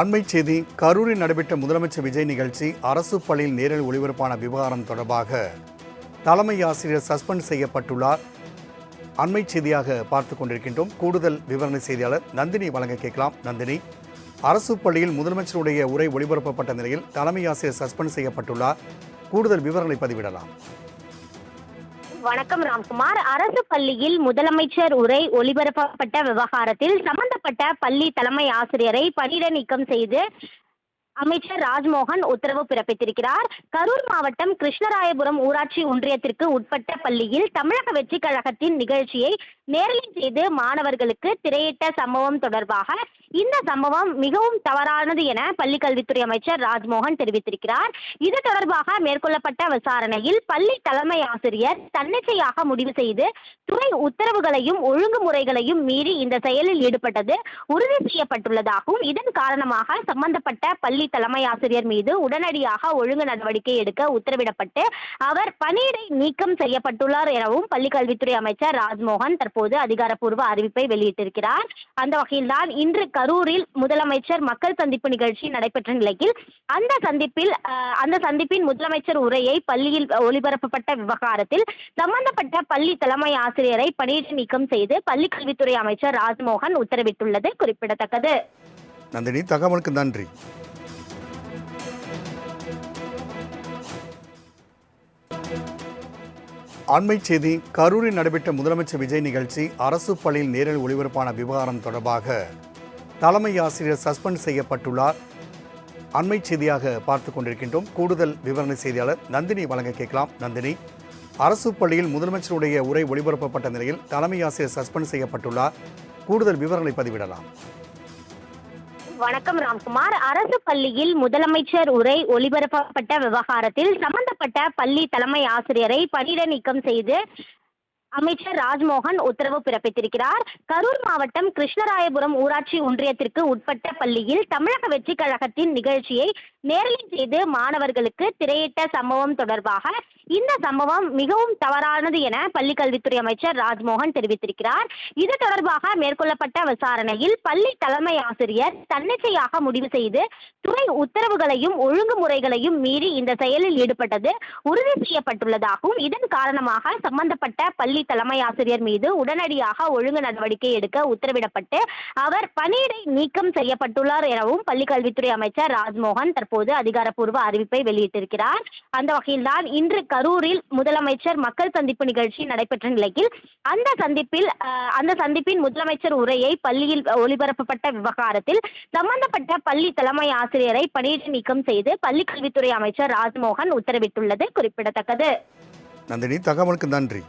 அண்மை செய்தி. கரூரில் நடைபெற்ற முதலமைச்சர் விஜய் நிகழ்ச்சி அரசு பள்ளியில் நேரில் ஒளிபரப்பான விவகாரம் தொடர்பாக தலைமை ஆசிரியர் சஸ்பெண்ட் செய்யப்பட்டுள்ளார். அண்மை செய்தியாக பார்த்து கொண்டிருக்கின்றோம். கூடுதல் விவரணை செய்தியாளர் நந்தினி வழங்க கேட்கலாம். நந்தினி, அரசு பள்ளியில் முதலமைச்சருடைய உரை ஒளிபரப்பப்பட்ட நிலையில் தலைமை ஆசிரியர் சஸ்பெண்ட் செய்யப்பட்டுள்ளார். கூடுதல் விவரங்களை பதிவிடலாம். வணக்கம் ராம்குமார். அரசு பள்ளியில் முதலமைச்சர் உரை ஒளிபரப்பப்பட்ட விவகாரத்தில் சம்பந்தப்பட்ட பள்ளி தலைமை ஆசிரியரை பணியிட நீக்கம் செய்து அமைச்சர் ராஜ்மோகன் உத்தரவு பிறப்பித்திருக்கிறார். கரூர் மாவட்டம் கிருஷ்ணராயபுரம் ஊராட்சி ஒன்றியத்திற்கு உட்பட்ட பள்ளியில் தமிழக வெற்றி கழகத்தின் நிகழ்ச்சியை நேரலை செய்து மாணவர்களுக்கு திரையிட்ட சம்பவம் தொடர்பாக இந்த சம்பவம் மிகவும் தவறானது என பள்ளிக்கல்வித்துறை அமைச்சர் ராஜ்மோகன் தெரிவித்திருக்கிறார். இது தொடர்பாக மேற்கொள்ளப்பட்ட விசாரணையில் பள்ளி தலைமை ஆசிரியர் தன்னிச்சையாக முடிவு செய்து துறை உத்தரவுகளையும் ஒழுங்குமுறைகளையும் மீறி இந்த செயலில் ஈடுபட்டது உறுதி செய்யப்பட்டுள்ளதாகவும் இதன் காரணமாக சம்பந்தப்பட்ட பள்ளி தலைமை ஆசிரியர் மீது உடனடியாக ஒழுங்கு நடவடிக்கை எடுக்க உத்தரவிடப்பட்டு அவர் பணியிடை நீக்கம் செய்யப்பட்டுள்ளார் எனவும் பள்ளிக்கல்வித்துறை அமைச்சர் ராஜ்மோகன் தற்போது அதிகாரப்பூர்வ அறிவிப்பை வெளியிட்டிருக்கிறார். அந்த வகையில்தான் இன்று கரூரில் முதலமைச்சர் மக்கள் சந்திப்பு நிகழ்ச்சி நடைபெற்ற நிலையில் அந்த சந்திப்பின் முதலமைச்சர் உரையை பள்ளியில் ஒளிபரப்பப்பட்ட விவகாரத்தில் சம்பந்தப்பட்ட பள்ளி தலைமை ஆசிரியரை பணியிடை நீக்கம் செய்து பள்ளிக்கல்வித்துறை அமைச்சர் ராஜ்மோகன் உத்தரவிட்டுள்ளது குறிப்பிடத்தக்கது. நந்தினி, தகவலுக்கு நன்றி. அண்மை செய்தி. கரூரில் நடைபெற்ற முதலமைச்சர் விஜய் நிகழ்ச்சி அரசு பள்ளியில் நேரில் ஒளிபரப்பான விவகாரம் தொடர்பாக தலைமை ஆசிரியர் சஸ்பெண்ட் செய்யப்பட்டுள்ளார். அண்மை செய்தியாக பார்த்து கொண்டிருக்கின்றோம். கூடுதல் விவரணை செய்தியாளர் நந்தினி வழங்க கேட்கலாம். நந்தினி, அரசு பள்ளியில் முதலமைச்சருடைய உரை ஒளிபரப்பப்பட்ட நிலையில் தலைமை ஆசிரியர் சஸ்பெண்ட் செய்யப்பட்டுள்ளார். கூடுதல் விவரங்களை பதிவிடலாம். வணக்கம் ராம்குமார். அரசு பள்ளியில் முதலமைச்சர் உரை ஒளிபரப்பப்பட்ட விவகாரத்தில் சம்பந்தப்பட்ட பள்ளி தலைமை ஆசிரியரை பணியிட நீக்கம் செய்து அமைச்சர் ராஜ்மோகன் உத்தரவு பிறப்பித்திருக்கிறார். கரூர் மாவட்டம் கிருஷ்ணராயபுரம் ஊராட்சி ஒன்றியத்திற்கு உட்பட்ட பள்ளியில் தமிழக வெற்றி கழகத்தின் நிகழ்ச்சியை நேரலை செய்து மாணவர்களுக்கு திரையிட்ட சம்பவம் தொடர்பாக இந்த சம்பவம் மிகவும் தவறானது என பள்ளிக்கல்வித்துறை அமைச்சர் ராஜ்மோகன் தெரிவித்திருக்கிறார். இது தொடர்பாக மேற்கொள்ளப்பட்ட விசாரணையில் பள்ளி தலைமை ஆசிரியர் தன்னிச்சையாக முடிவு செய்து துறை உத்தரவுகளையும் ஒழுங்குமுறைகளையும் மீறி இந்த செயலில் ஈடுபட்டது உறுதி செய்யப்பட்டுள்ளதாகவும் இதன் காரணமாக சம்பந்தப்பட்ட பள்ளி தலைமை ஆசிரியர் மீது உடனடியாக ஒழுங்கு நடவடிக்கை எடுக்க உத்தரவிடப்பட்டு அவர் பணியிடை நீக்கம் செய்யப்பட்டுள்ளார் எனவும் பள்ளிக்கல்வித்துறை அமைச்சர் ராஜ்மோகன் தற்போது அதிகாரப்பூர்வ அறிவிப்பை வெளியிட்டிருக்கிறார். அந்த வகையில்தான் இன்று கரூரில் முதலமைச்சர் மக்கள் சந்திப்பு நிகழ்ச்சி நடைபெற்ற நிலையில் அந்த சந்திப்பின் முதலமைச்சர் உரையை பள்ளியில் ஒளிபரப்பப்பட்ட விவகாரத்தில் சம்பந்தப்பட்ட பள்ளி தலைமை ஆசிரியரை பணியிடை நீக்கம் செய்து பள்ளிக்கல்வித்துறை அமைச்சர் ராஜ்மோகன் உத்தரவிட்டுள்ளது குறிப்பிடத்தக்கது. நந்தினி, தகவலுக்கு நன்றி.